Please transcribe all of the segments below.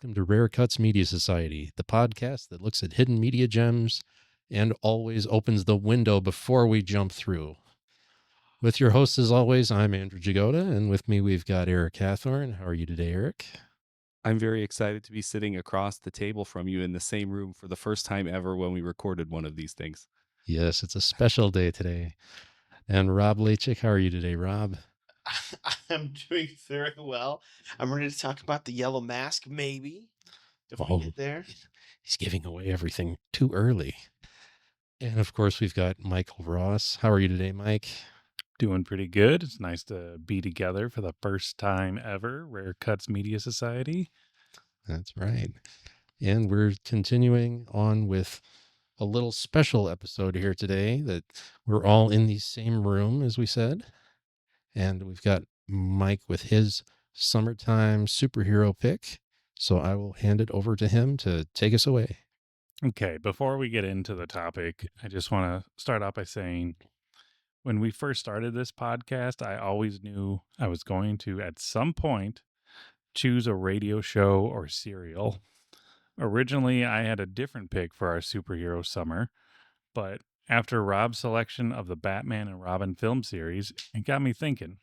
welcome to Rare Cuts Media Society, the podcast that looks at hidden media gems and always opens the window before we jump through. With your host, as always, I'm Andrew Jagoda, and with me we've got Eric Hathorn. How are you today, Eric? I'm very excited to be sitting across the table from you in the same room for the first time ever when we recorded one of these things. Yes, it's a special day today. And Rob Lachik, how are you today, Rob? I'm doing very well. I'm ready to talk about the yellow mask, maybe, if we get there. He's giving away everything too early. And of course, we've got Michael Ross. How are you today, Mike? Doing pretty good. It's nice to be together for the first time ever, Rare Cuts Media Society. That's right. And we're continuing on with a little special episode here today that we're all in the same room, as we said. And we've got Mike with his summertime superhero pick. So I will hand it over to him to take us away. Okay, before we get into the topic, I just want to start out by saying when we first started this podcast, I always knew I was going to, at some point, choose a radio show or serial. Originally, I had a different pick for our superhero summer, but after Rob's selection of the Batman and Robin film series, it got me thinking.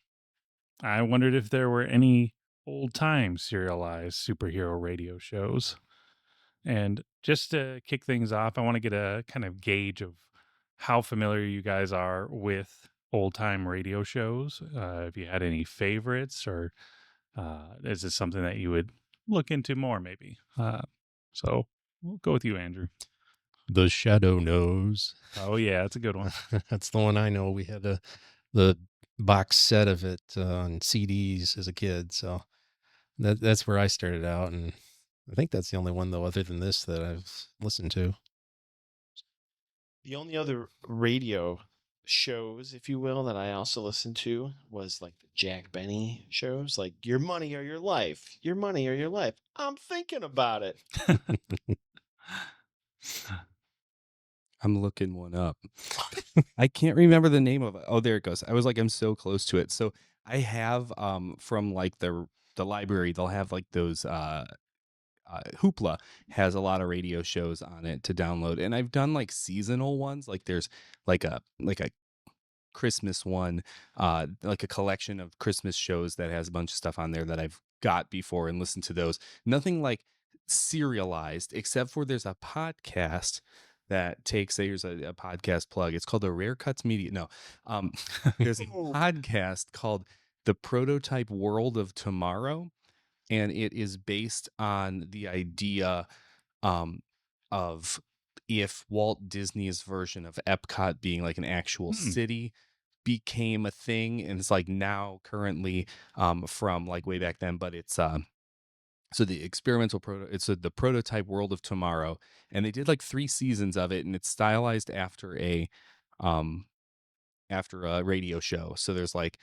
I wondered if there were any old-time serialized superhero radio shows. And just to kick things off, I want to get a kind of gauge of how familiar you guys are with old-time radio shows. If you had any favorites, or is this something that you would look into more, maybe? So we'll go with you, Andrew. The Shadow Knows. Oh, yeah, that's a good one. That's the one I know. We had the box set of it on CDs as a kid. So that's where I started out. And I think that's the only one, though, other than this, that I've listened to. The only other radio shows, if you will, that I also listened to was like the Jack Benny shows, like Your Money or Your Life, Your Money or Your Life. I'm thinking about it. I'm looking one up. I can't remember the name of it. Oh, there it goes. I was like, I'm so close to it. So I have from like the library, they'll have like those Hoopla has a lot of radio shows on it to download, and I've done like seasonal ones. Like there's like a Christmas one, like a collection of Christmas shows that has a bunch of stuff on there that I've got before and listened to those. Nothing like serialized, except for there's a podcast that takes, here's a podcast plug. It's called the Rare Cuts Media. No, there's a podcast called The Prototype World of Tomorrow. And it is based on the idea of if Walt Disney's version of Epcot being like an actual city became a thing. And it's like now currently from like way back then, but it's so the experimental it's the Prototype World of Tomorrow, and they did like 3 seasons of it, and it's stylized after a radio show. So there's like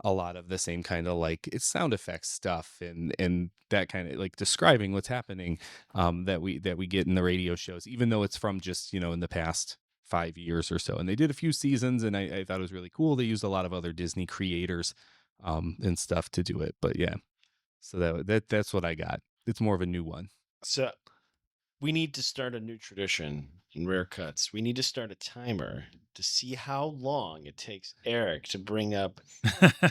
a lot of the same kind of like it's sound effects stuff and that kind of like describing what's happening that we get in the radio shows, even though it's from just, in the past 5 years or so. And they did a few seasons, and I thought it was really cool. They used a lot of other Disney creators and stuff to do it. But yeah, so that's what I got. It's more of a new one. So we need to start a new tradition in Rare Cuts. We need to start a timer to see how long it takes Eric to bring up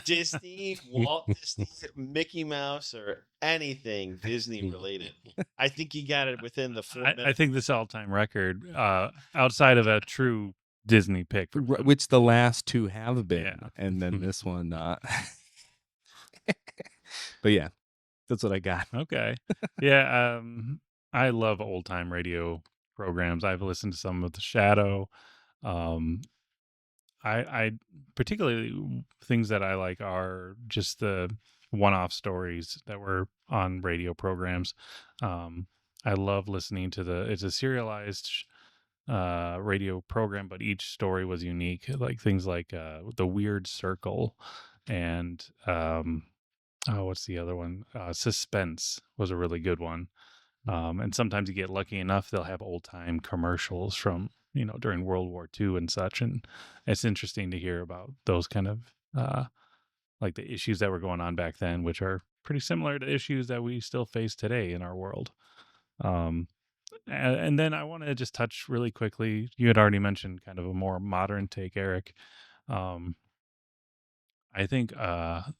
Disney, Walt Disney, Mickey Mouse, or anything Disney related. I think he got it within the 4 minutes. I think this all-time record, outside of a true Disney pick, which the last 2 have been, yeah. And then this one not. But yeah, that's what I got. Okay. Yeah, I love old-time radio programs. I've listened to some of The Shadow. I particularly, things that I like are just the one-off stories that were on radio programs. I love listening to it's a serialized radio program, but each story was unique. Like things like The Weird Circle and what's the other one? Suspense was a really good one. And sometimes you get lucky enough, they'll have old time commercials from, during World War II and such. And it's interesting to hear about those kind of like the issues that were going on back then, which are pretty similar to issues that we still face today in our world. And then I want to just touch really quickly. You had already mentioned kind of a more modern take, Eric. Um, I think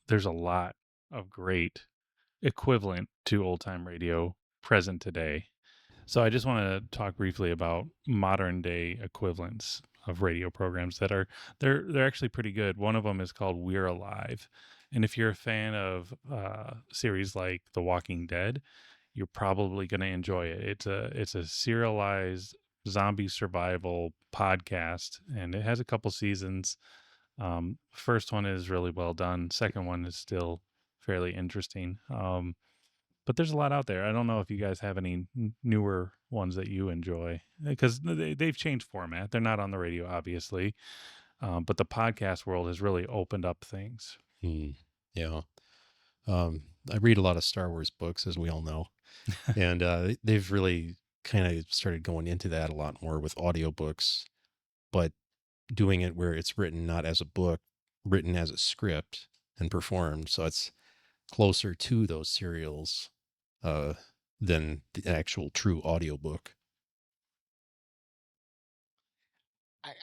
there's a lot of great equivalent to old time radio present today. So I just want to talk briefly about modern day equivalents of radio programs that are they're actually pretty good. One of them is called We're Alive, and if you're a fan of series like The Walking Dead, you're probably going to enjoy it. It's a serialized zombie survival podcast, and it has a couple seasons. First one is really well done. Second one is still fairly interesting. But there's a lot out there. I don't know if you guys have any newer ones that you enjoy because they've changed format. They're not on the radio, obviously, but the podcast world has really opened up things. Yeah. I read a lot of Star Wars books, as we all know, and they've really kind of started going into that a lot more with audiobooks, but doing it where it's written not as a book, written as a script and performed. So it's closer to those serials than the actual true audiobook.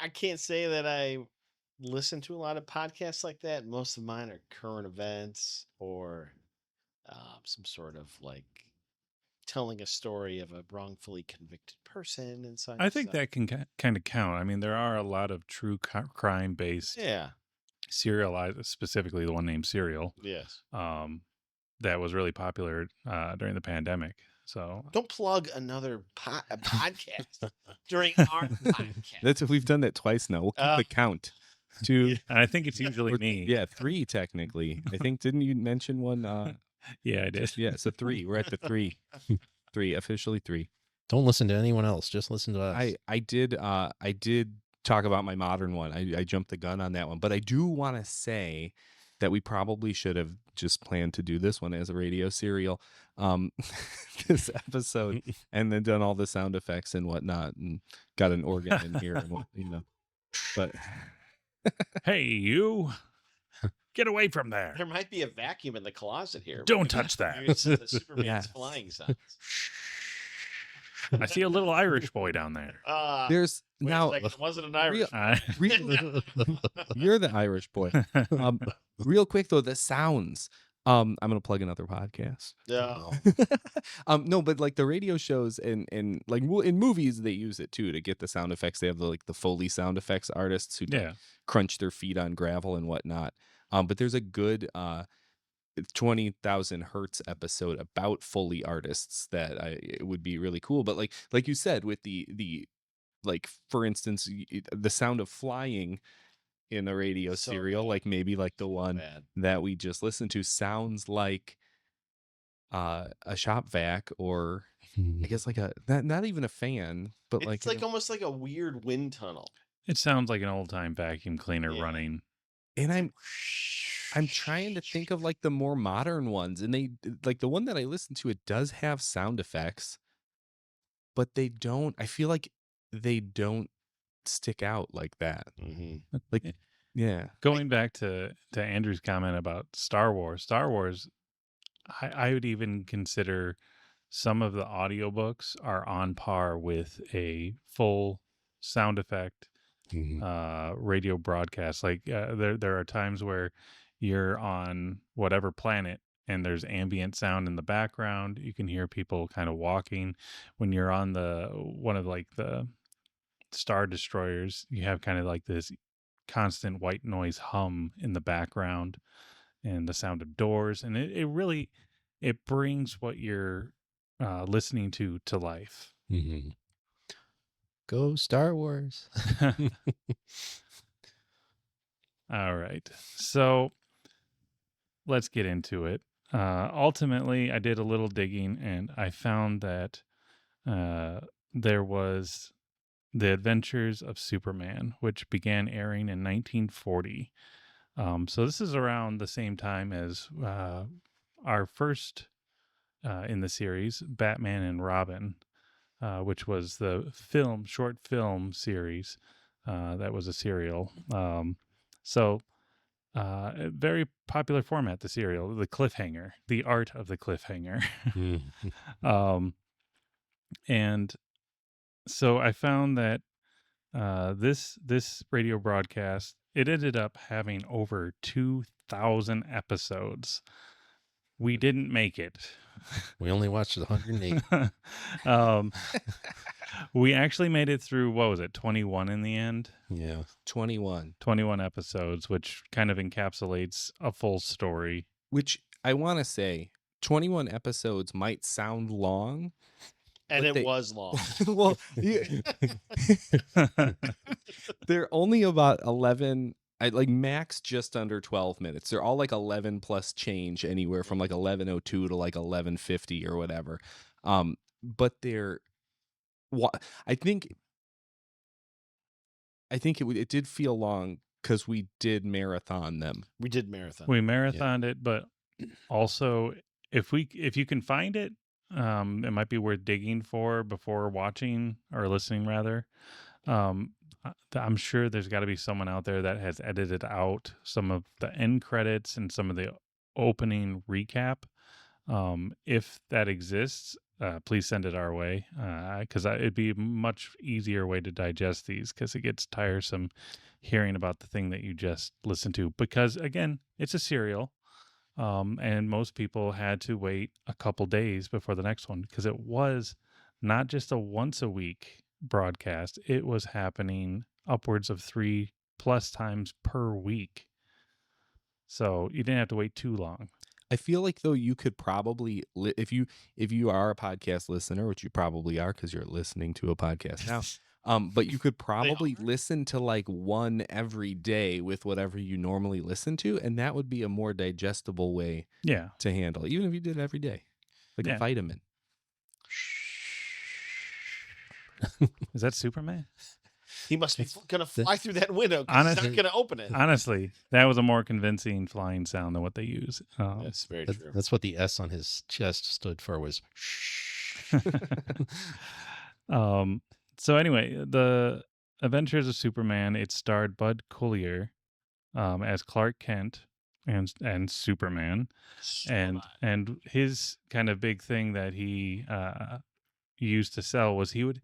I can't say that I listen to a lot of podcasts like that. Most of mine are current events or some sort of like telling a story of a wrongfully convicted person and such. I think that can kind of count. I mean, there are a lot of true crime based serialized, specifically the one named Serial. Yes. That was really popular during the pandemic. So don't plug another podcast during our podcast. We've done that twice now. We'll keep the count. 2, and I think it's usually me. Yeah, 3 technically. I think didn't you mention one? Yeah, I did. Yeah, so 3. We're at the 3. 3, officially 3. Don't listen to anyone else. Just listen to us. I did talk about my modern one. I jumped the gun on that one, but I do want to say that we probably should have just planned to do this one as a radio serial, this episode, and then done all the sound effects and whatnot, and got an organ in here, and But hey, you. Get away from there. There might be a vacuum in the closet here. Don't touch that. It's the Superman's flying signs. I see a little Irish boy down there. There's now it wasn't an Irish. You're the Irish boy. Real quick though, the sounds. I'm gonna plug another podcast. No. No, but like the radio shows and like in movies they use it too to get the sound effects. They have the Foley sound effects artists who crunch their feet on gravel and whatnot. But there's a good 20,000 hertz episode about Foley artists that it would be really cool. But like you said, with the like, for instance, the sound of flying in a radio serial, like maybe like the one that we just listened to, sounds like a shop vac, or I guess like not even a fan, but it's like almost like a weird wind tunnel. It sounds like an old time vacuum cleaner running. And I'm trying to think of like the more modern ones, and they like the one that I listened to, it does have sound effects, but they don't. I feel like they don't stick out like that. Mm-hmm. Like, yeah. Going back to Andrew's comment about Star Wars, I would even consider some of the audiobooks are on par with a full sound effect radio broadcast. Like there are times where you're on whatever planet and there's ambient sound in the background. You can hear people kind of walking. When you're on one of like the Star Destroyers, you have kind of like this constant white noise hum in the background and the sound of doors. And it really, it brings what you're listening to life. Mm-hmm. Go Star Wars. All right. So let's get into it. Ultimately, I did a little digging and I found that there was The Adventures of Superman, which began airing in 1940. So this is around the same time as our first in the series, Batman and Robin, which was the short film series that was a serial. So a very popular format, the serial, the cliffhanger, the art of the cliffhanger. Mm. And so I found that this radio broadcast, it ended up having over 2,000 episodes. We didn't make it. We only watched 108. We actually made it through, what was it, 21 in the end? Yeah. 21. 21 episodes, which kind of encapsulates a full story. Which I want to say, 21 episodes might sound long. And but it they- was long. Well, they're only about 11, like max just under 12 minutes. They're all like 11 plus change, anywhere from like 11:02 to like 11:50 or whatever. But I think it did feel long because we did marathon them. We did marathon. We marathoned it, but also if you can find it, it might be worth digging for before watching or listening rather. I'm sure there's got to be someone out there that has edited out some of the end credits and some of the opening recap. If that exists, please send it our way, because it'd be a much easier way to digest these, because it gets tiresome hearing about the thing that you just listened to. Because again, it's a serial, and most people had to wait a couple days before the next one, because it was not just a once a week broadcast. It was happening upwards of 3+ times per week. So you didn't have to wait too long. I feel like though you could probably if you are a podcast listener, which you probably are because you're listening to a podcast now. But you could probably listen to like one every day with whatever you normally listen to, and that would be a more digestible way Yeah. to handle, even if you did it every day, like a vitamin. Is that Superman? He must be going to fly through that window because he's not going to open it. Honestly, that was a more convincing flying sound than what they use. That's very true. That's what the S on his chest stood for, was So anyway, the Adventures of Superman, it starred Bud Collyer as Clark Kent and Superman. And his kind of big thing that he used to sell was he would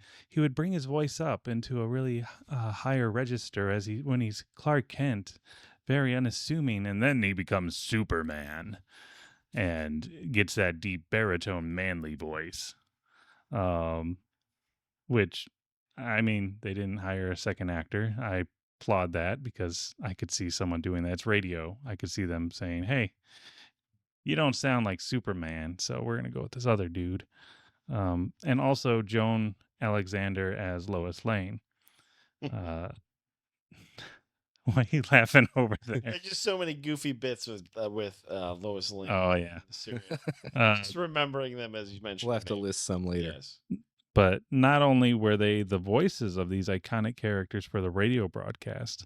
bring his voice up into a really higher register when he's Clark Kent, very unassuming, and then he becomes Superman and gets that deep baritone manly voice, which, I mean, they didn't hire a second actor. I applaud that, because I could see someone doing that. It's radio. I could see them saying, hey, you don't sound like Superman, so we're going to go with this other dude. And also Joan Alexander as Lois Lane. Why are you laughing over there? There's just so many goofy bits with Lois Lane. Oh, yeah. Just remembering them as you mentioned. We'll have to list some later. Yes. But not only were they the voices of these iconic characters for the radio broadcast,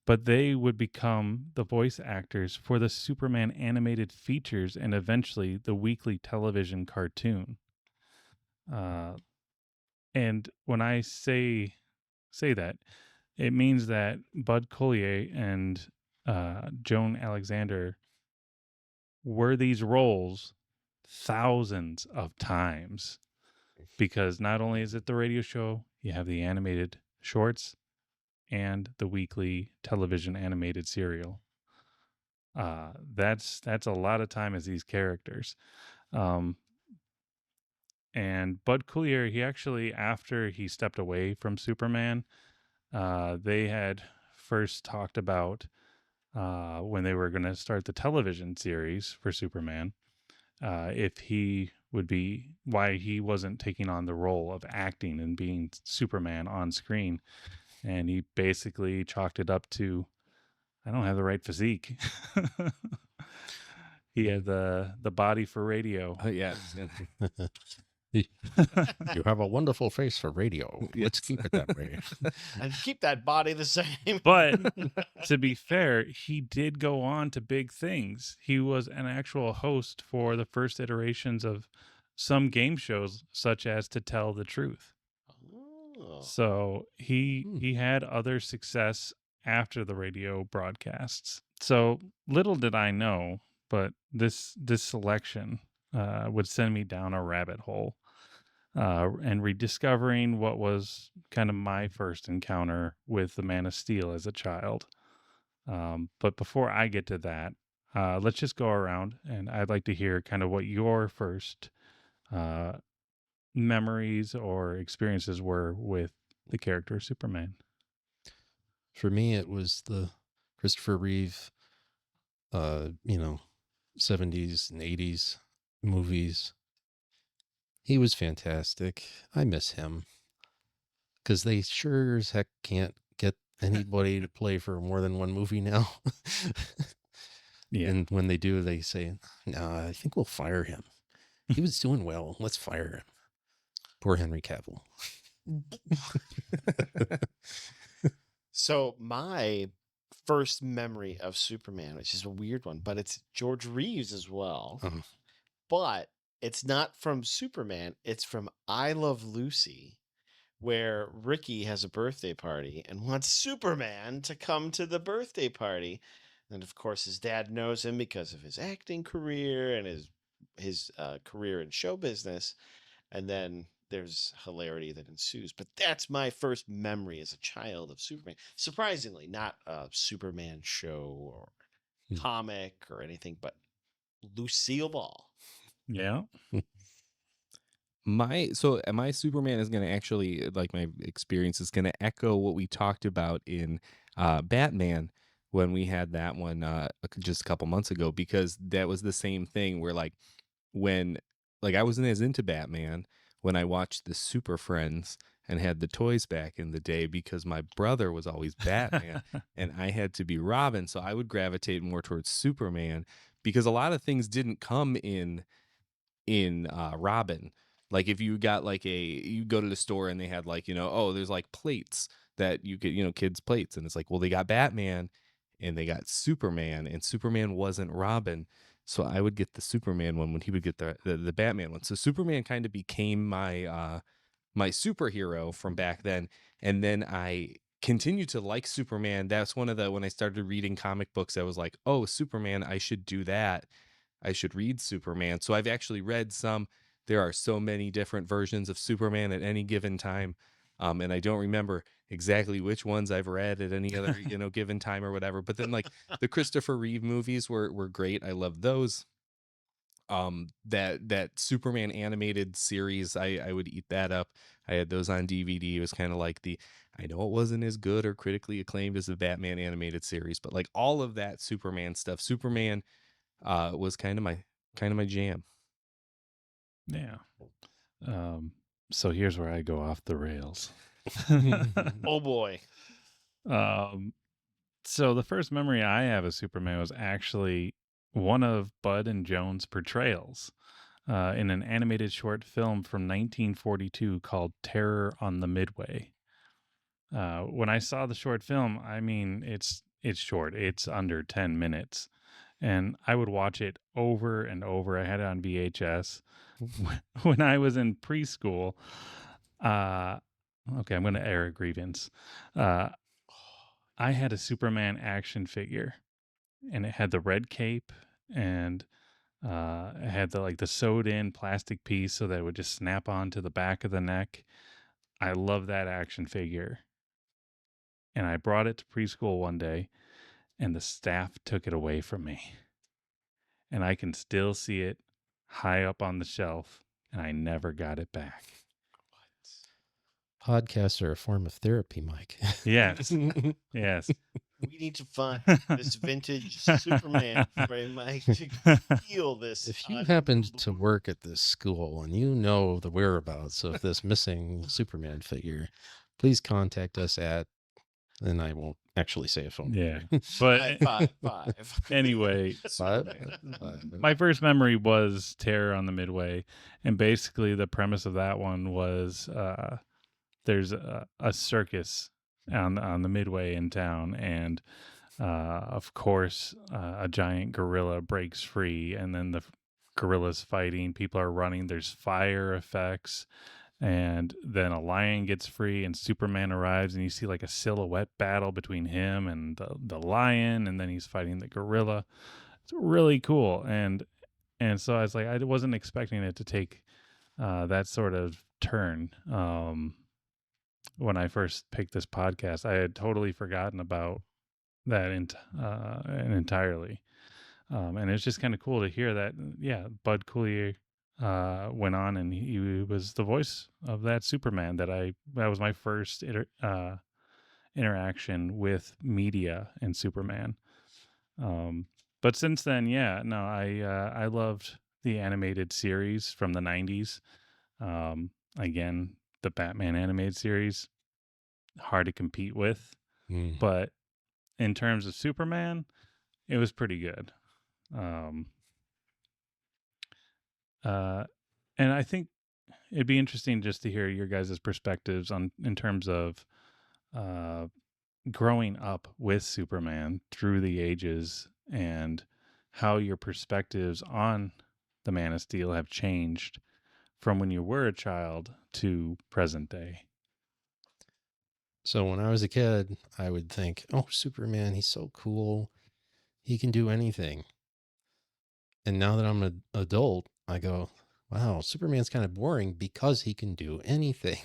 but they would become the voice actors for the Superman animated features and eventually the weekly television cartoon. And when I say that, it means that Bud Collyer and Joan Alexander were these roles thousands of times, because not only is it the radio show, you have the animated shorts and the weekly television animated serial. That's a lot of time as these characters. And Bud Collyer, he actually, after he stepped away from Superman, they had first talked about when they were going to start the television series for Superman, if he would be, why he wasn't taking on the role of acting and being Superman on screen. And he basically chalked it up to, I don't have the right physique. He had the body for radio. Oh, yeah. You have a wonderful face for radio. Let's keep it that way. And keep that body the same. But to be fair, he did go on to big things. He was an actual host for the first iterations of some game shows, such as To Tell the Truth. Oh. So he had other success after the radio broadcasts. So little did I know, but this selection would send me down a rabbit hole, and rediscovering what was kind of my first encounter with the Man of Steel as a child. But before I get to that, let's just go around, and I'd like to hear kind of what your first uh, memories or experiences were with the character of Superman. For me, it was the Christopher Reeve, 70s and 80s movies. He was fantastic. I miss him because they sure as heck can't get anybody to play for more than one movie now. Yeah. And when they do, they say, "No, I think we'll fire him. He was doing well. Let's fire him." Poor Henry Cavill. So my first memory of Superman, which is a weird one, but it's George Reeves as well. Uh-huh. But it's not from Superman. It's from I Love Lucy, where Ricky has a birthday party and wants Superman to come to the birthday party. And of course, his dad knows him because of his acting career and his career in show business. And then there's hilarity that ensues. But that's my first memory as a child of Superman. Surprisingly, not a Superman show or comic or anything, but Lucille Ball. Yeah. My Superman is going to actually, like, my experience is going to echo what we talked about in Batman when we had that one just a couple months ago, because that was the same thing where, like, when, like, I wasn't as into Batman when I watched the Super Friends and had the toys back in the day, because my brother was always Batman and I had to be Robin, so I would gravitate more towards Superman because a lot of things didn't come in Robin. Like, if you got like you go to the store and they had, like, oh, there's like plates that you could, kids plates, and it's like, well, they got Batman and they got Superman, and Superman wasn't Robin. So I would get the Superman one when he would get the Batman one. So Superman kind of became my my superhero from back then. And then I continued to like Superman. That's one of the, when I started reading comic books, I was like, oh, Superman, I should do that. I should read Superman. So I've actually read some. There are so many different versions of Superman at any given time. And I don't remember exactly which ones I've read at any other, given time or whatever. But then, like, the Christopher Reeve movies were great. I love those. That Superman animated series, I would eat that up. I had those on DVD. It was kind of like I know it wasn't as good or critically acclaimed as the Batman animated series, but like all of that Superman stuff, Superman was kind of my jam. Yeah. So here's where I go off the rails. Oh boy. So the first memory I have of Superman was actually one of Bud and Joan's portrayals in an animated short film from 1942 called Terror on the Midway. When I saw the short film, I mean, it's short. It's under 10 minutes. And I would watch it over and over. I had it on VHS when I was in preschool. Okay, I'm going to air a grievance. I had a Superman action figure, and it had the red cape, and it had the sewed in plastic piece so that it would just snap onto the back of the neck. I love that action figure. And I brought it to preschool one day, and the staff took it away from me. And I can still see it high up on the shelf, and I never got it back. Podcasts are a form of therapy, Mike. Yes. Yes. We need to find this vintage Superman frame, Mike, to feel this. If you happened to work at this school and you know the whereabouts of this missing Superman figure, please contact us at, and I won't actually say a phone Yeah. number. But 555. anyway, my first memory was Terror on the Midway. And basically the premise of that one was there's a circus on the Midway in town, and of course a giant gorilla breaks free, and then the gorilla's fighting, people are running, there's fire effects, And then a lion gets free and Superman arrives, and you see like a silhouette battle between him and the lion, and then he's fighting the gorilla. It's really cool. And so I was like, I wasn't expecting it to take that sort of turn. When I first picked this podcast, I had totally forgotten about that entirely. And it's just kind of cool to hear that. Yeah, Bud Coulier went on, and he was the voice of that Superman that was my first interaction with media and Superman. But since then, yeah, no, I loved the animated series from the 90s. Again, the Batman animated series, hard to compete with. But in terms of Superman, it was pretty good. And I think it'd be interesting just to hear your guys' perspectives in terms of growing up with Superman through the ages, and how your perspectives on the Man of Steel have changed from when you were a child to present day. So when I was a kid, I would think, oh, Superman, he's so cool. He can do anything. And now that I'm an adult, I go, wow, Superman's kind of boring because he can do anything.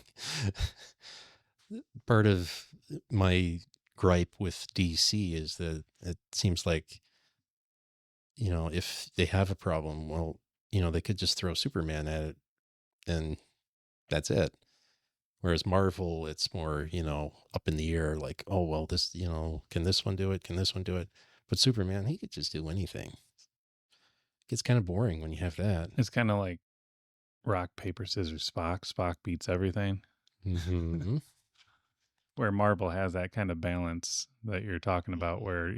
Part of my gripe with DC is that it seems like, if they have a problem, well, they could just throw Superman at it and that's it. Whereas Marvel, it's more, up in the air, like, oh, well, this, can this one do it? Can this one do it? But Superman, he could just do anything. It gets kind of boring when you have that. It's kind of like rock, paper, scissors, Spock. Spock beats everything. Mm-hmm. Where Marvel has that kind of balance that you're talking about, where,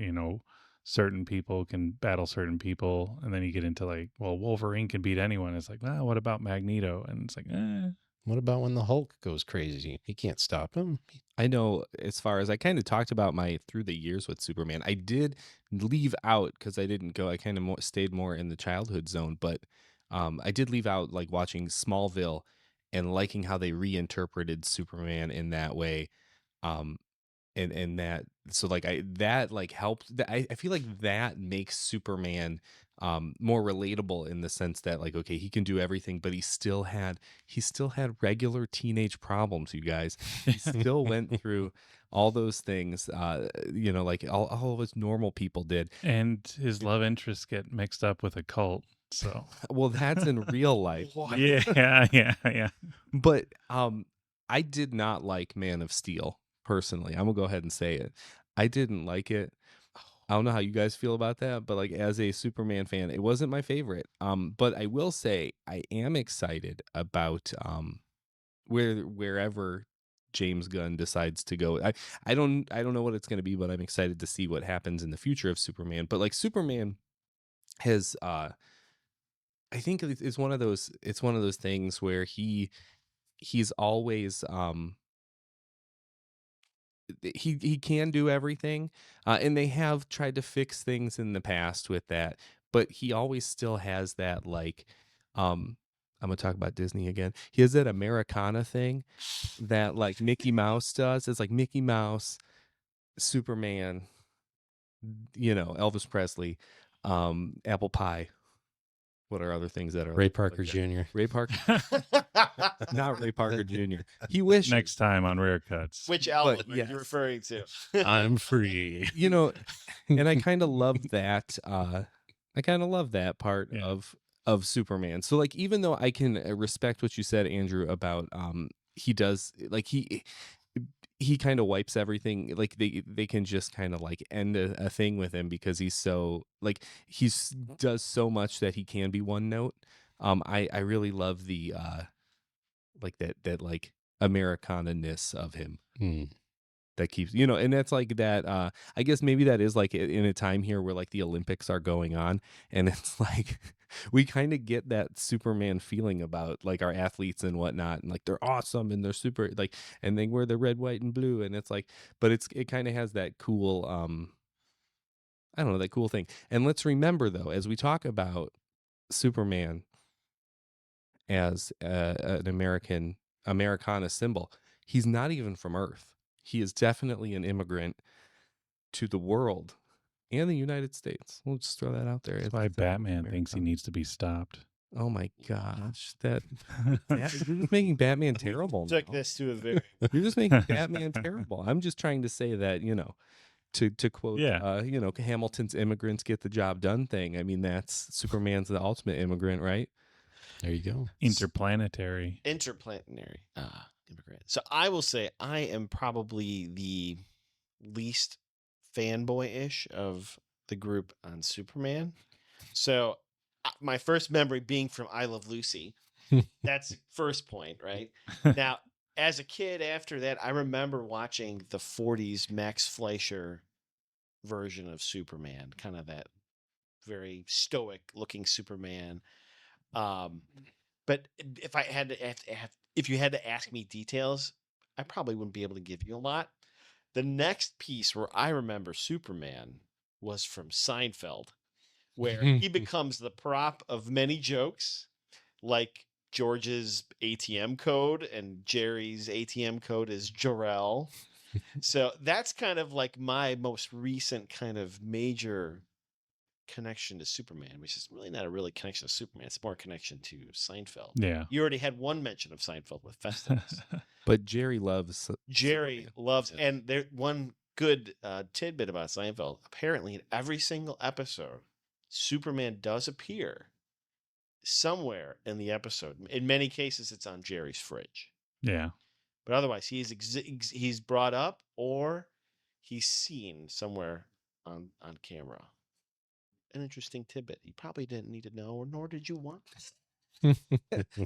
certain people can battle certain people. And then you get into like, well, Wolverine can beat anyone. It's like, well, what about Magneto? And it's like, What about when the Hulk goes crazy? He can't stop him. I know, as far as I kind of talked about my through the years with Superman, I did leave out, because I didn't go, I kind of stayed more in the childhood zone, but I did leave out like watching Smallville and liking how they reinterpreted Superman in that way. Um, and that, so like that like helped that, I feel like that makes Superman more relatable, in the sense that, like, okay, he can do everything, but he still had regular teenage problems, you guys. He still went through all those things, like all of us normal people did. and his love interests get mixed up with a cult. So, Well, that's in real life. yeah. But I did not like Man of Steel personally. I'm gonna go ahead and say it. I didn't like it. I don't know how you guys feel about that, but like, as a Superman fan, it wasn't my favorite. But I will say I am excited about wherever James Gunn decides to go. I don't know what it's going to be, but I'm excited to see what happens in the future of Superman. But like, Superman has I think it's one of those things where he's always he can do everything, and they have tried to fix things in the past with that, but he always still has that, like, I'm gonna talk about Disney again. He has that Americana thing that, like, Mickey Mouse does. It's like Mickey Mouse, Superman, Elvis Presley, apple pie. What are other things that are Ray Parker like that? Jr. Ray Parker, not Ray Parker Jr. He wishes. Next time on Rare Cuts. Which album are yes. you referring to? I'm free. And I kind of love that. I kind of love that part of Superman. So like, even though I can respect what you said, Andrew, about he does, like, he kind of wipes everything, like they can just kind of like end a thing with him, because he's so, like, does so much that he can be one note. I really love the like that like Americana-ness of him. That keeps, and that's like that. I guess maybe that is like in a time here where like the Olympics are going on, and it's like we kind of get that Superman feeling about like our athletes and whatnot, and like they're awesome and they're super, like, and they wear the red, white, and blue, and it's like, but it kind of has that cool, I don't know, that cool thing. And let's remember though, as we talk about Superman as an American Americana symbol. He's not even from Earth. He is definitely an immigrant to the world and the United States. We'll just throw that out there. That's why Batman thinks he needs to be stopped. Oh my gosh, you're just making Batman terrible. Took now. this to a very You're just making Batman terrible. I'm just trying to say that, to quote, Yeah. Hamilton's immigrants get the job done thing. I mean, that's Superman's the ultimate immigrant, right? There you go. Interplanetary. interplanetary immigrant. So I will say I am probably the least fanboy-ish of the group on Superman. So my first memory being from I Love Lucy. That's first point, right? Now, as a kid after that, I remember watching the 40s Max Fleischer version of Superman, kind of that very stoic looking Superman. But if I had to, if you had to ask me details, I probably wouldn't be able to give you a lot. The next piece where I remember Superman was from Seinfeld, where he becomes the prop of many jokes, like George's ATM code, and Jerry's ATM code is Jarrell. So that's kind of like my most recent kind of major connection to Superman, which is really not a really connection to Superman. It's more a connection to Seinfeld. Yeah. You already had one mention of Seinfeld with Festivus. But Jerry loves Jerry Superman. loves, and there one good tidbit about Seinfeld. Apparently, in every single episode, Superman does appear somewhere in the episode. In many cases, it's on Jerry's fridge. Yeah. But otherwise, he's brought up or he's seen somewhere on camera. An interesting tidbit. You probably didn't need to know, nor did you want.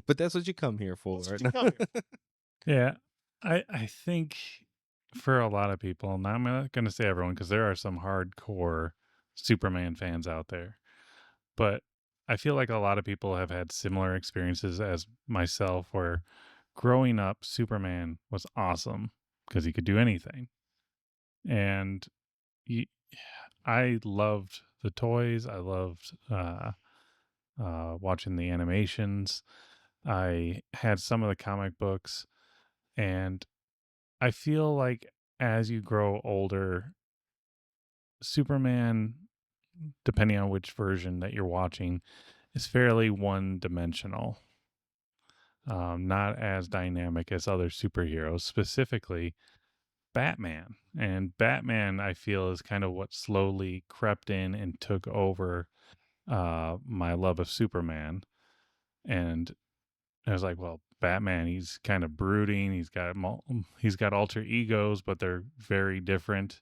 But that's what you come here for. That's what you come here for. Yeah. I think for a lot of people, now I'm not going to say everyone because there are some hardcore Superman fans out there, but I feel like a lot of people have had similar experiences as myself where growing up, Superman was awesome because he could do anything. And I loved the toys. I loved watching the animations. I had some of the comic books. And I feel like as you grow older, Superman, depending on which version that you're watching, is fairly one-dimensional. Not as dynamic as other superheroes, specifically Batman. And Batman, I feel, is kind of what slowly crept in and took over my love of Superman. And I was like, well, Batman, he's kind of brooding. He's got alter egos, but they're very different.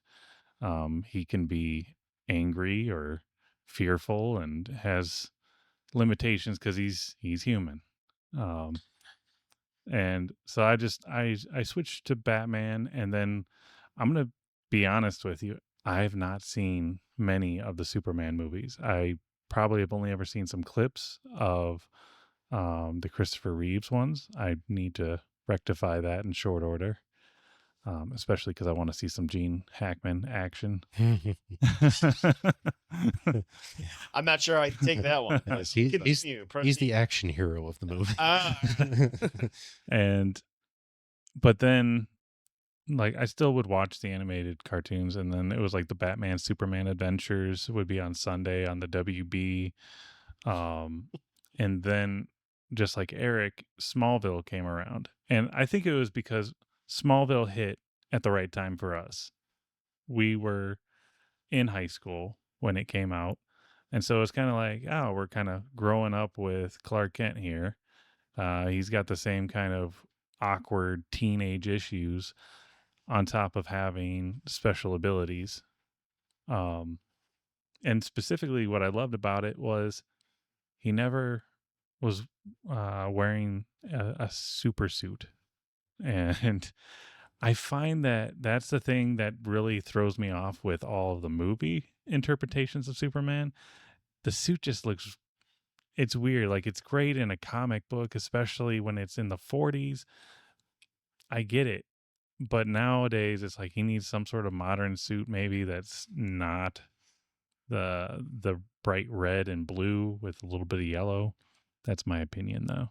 He can be angry or fearful and has limitations because he's human. And so I switched to Batman, and then I'm gonna be honest with you. I've not seen many of the Superman movies. I probably have only ever seen some clips of the Christopher Reeves ones. I need to rectify that in short order, especially because I want to see some Gene Hackman action. I'm not sure I take that one. Yes, he's the action hero of the movie. But then, like, I still would watch the animated cartoons, and then it was like the Batman Superman Adventures would be on Sunday on the WB. And then, just like Eric, Smallville came around. And I think it was because Smallville hit at the right time for us. We were in high school when it came out. And so it's kind of like, oh, we're kind of growing up with Clark Kent here. He's got the same kind of awkward teenage issues on top of having special abilities. And specifically what I loved about it was he never was wearing a super suit. And I find that that's the thing that really throws me off with all of the movie interpretations of Superman. The suit just looks, it's weird. Like, it's great in a comic book, especially when it's in the 40s. I get it. But nowadays, it's like he needs some sort of modern suit, maybe that's not the bright red and blue with a little bit of yellow. That's my opinion, though.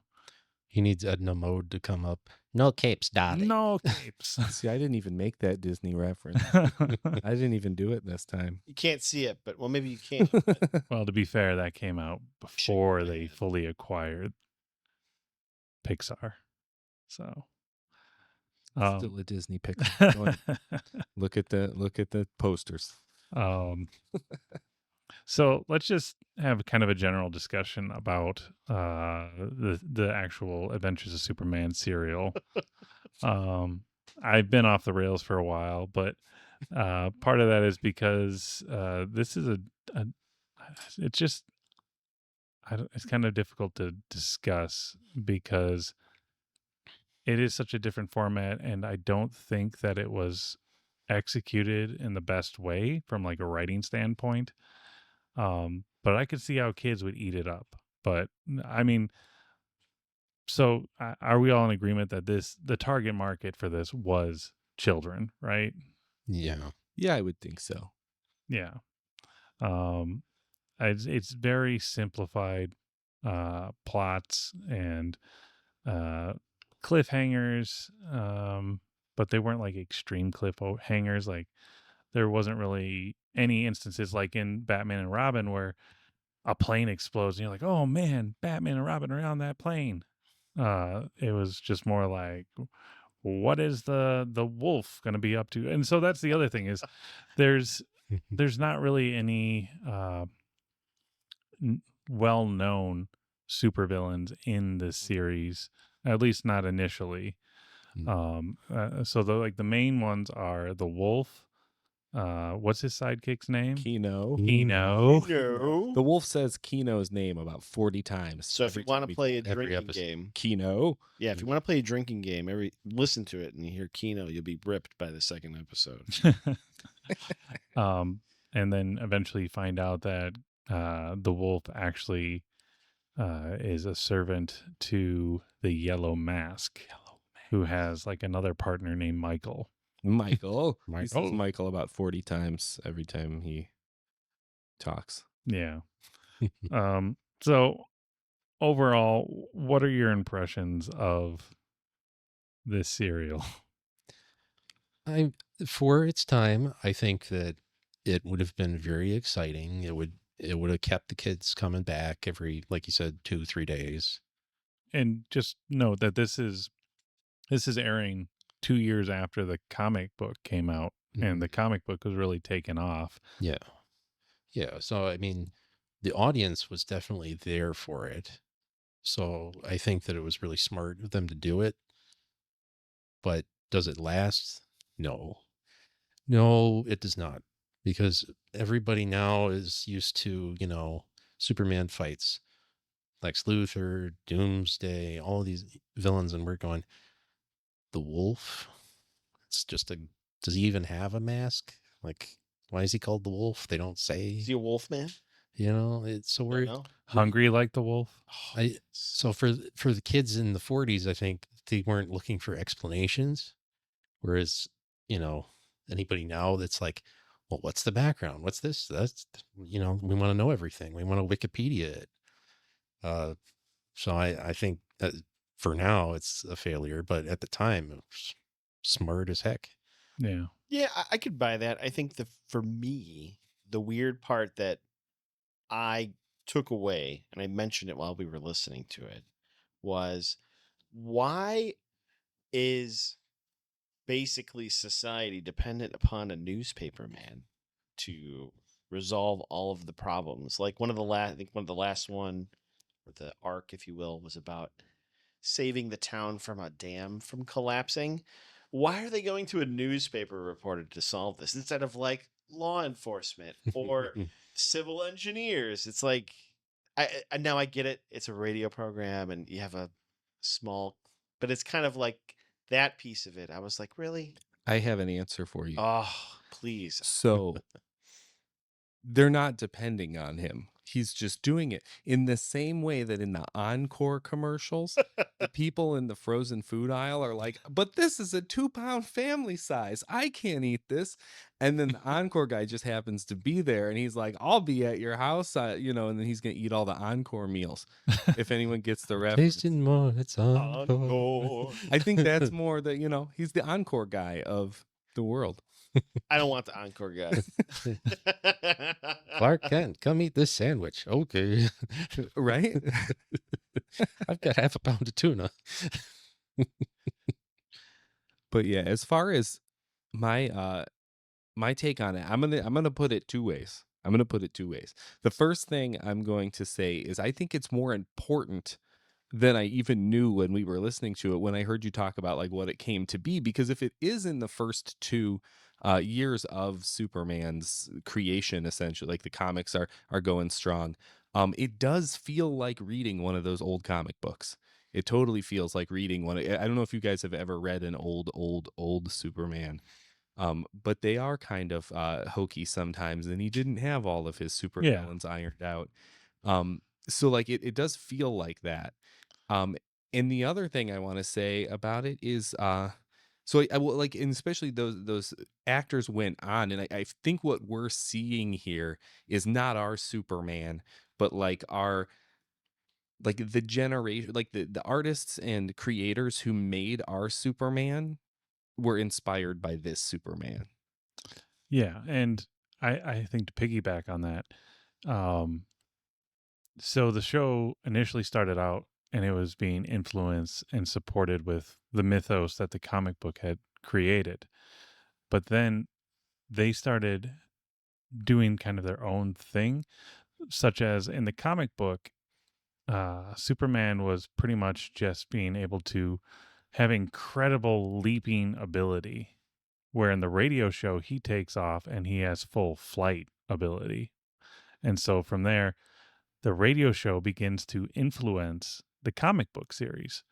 He needs Edna Mode to come up. No capes, darling. No capes. See, I didn't even make that Disney reference. I didn't even do it this time. You can't see it, but well, maybe you can. Well, to be fair, that came out before they man. fully acquired Pixar. So, Still a Disney Pixar. Go ahead. Look at the posters. So let's just have kind of a general discussion about the actual Adventures of Superman serial. I've been off the rails for a while, but part of that is because this is it's just it's kind of difficult to discuss because it is such a different format, and I don't think that it was executed in the best way from like a writing standpoint. But I could see how kids would eat it up. But I mean, so are we all in agreement that the target market for this was children, right? Yeah. Yeah, I would think so. Yeah. It's very simplified plots and cliffhangers, but they weren't like extreme cliffhangers. Like there wasn't really any instances like in Batman and Robin where a plane explodes and you're like, oh man, Batman and Robin are on that plane. It was just more like, what is the wolf going to be up to? And so that's the other thing is there's not really any well-known supervillains in this series, at least not initially. So the main ones are the wolf. What's his sidekick's name? Kino. Kino. No. The wolf says Kino's name about 40 times. So if you want to play a every drinking episode. game, Kino. yeah, if you want to play a drinking game, listen to it and you hear Kino, you'll be ripped by the second episode. And then eventually find out that the wolf actually is a servant to the Yellow Mask, who has like another partner named Michael. Michael. He says Michael. Michael about 40 times every time he talks. Yeah. So overall, what are your impressions of this serial? For its time, I think that it would have been very exciting. It would have kept the kids coming back every, like you said, 2-3 days. And just note that this is airing 2 years after the comic book came out, and the comic book was really taken off. Yeah. Yeah. So, I mean, the audience was definitely there for it. So I think that it was really smart of them to do it. But does it last? No. No, it does not. Because everybody now is used to, Superman fights. Lex Luthor, Doomsday, all of these villains, and we're going, the wolf? It's just does he even have a mask? Like, why is he called the wolf? They don't say. Is he a wolf man? It's so we're Hungry like the wolf. So for the kids in the 40s, I think they weren't looking for explanations. Whereas, anybody now that's like, well, what's the background? What's this? That's, we want to know everything. We want to Wikipedia it. So I think that for now it's a failure, but at the time it was smart as heck. Yeah. Yeah, I could buy that. I think for me, the weird part that I took away, and I mentioned it while we were listening to it, was why is basically society dependent upon a newspaper man to resolve all of the problems? Like one of the last one, or the arc, if you will, was about saving the town from a dam from collapsing. Why are they going to a newspaper reporter to solve this instead of like law enforcement or civil engineers? It's like, now I get it. It's a radio program and you have a small, but it's kind of like that piece of it. I was like, really? I have an answer for you. Oh, please. So they're not depending on him. he's just doing it in the same way that in the Encore commercials, the people in the frozen food aisle are like, but this is a 2-pound family size. I can't eat this. And then the Encore guy just happens to be there and he's like, I'll be at your house, and then he's going to eat all the Encore meals. If anyone gets the reference. Tasting more, it's on. Encore. I think that's more that, he's the Encore guy of the world. I don't want the Encore guy. Clark Kent, come eat this sandwich. Okay. Right? I've got half a pound of tuna. But yeah, as far as my my take on it, I'm gonna put it two ways. The first thing I'm going to say is I think it's more important than I even knew when we were listening to it, when I heard you talk about like what it came to be, because if it is in the first 2 years of Superman's creation, essentially, like the comics are going strong, it does feel like reading one of those old comic books. It totally feels like reading one. I don't know if you guys have ever read an old Superman. But they are kind of hokey sometimes, and he didn't have all of his supervillains ironed out. So like it does feel like that. And the other thing I want to say about it is, so I will like, and especially those actors went on, and I think what we're seeing here is not our Superman, but like the generation, like the artists and creators who made our Superman were inspired by this Superman. Yeah, and I think to piggyback on that, so the show initially started out and it was being influenced and supported with the mythos that the comic book had created. But then they started doing kind of their own thing, such as in the comic book, Superman was pretty much just being able to have incredible leaping ability, where in the radio show, he takes off and he has full flight ability. And so from there, the radio show begins to influence the comic book series.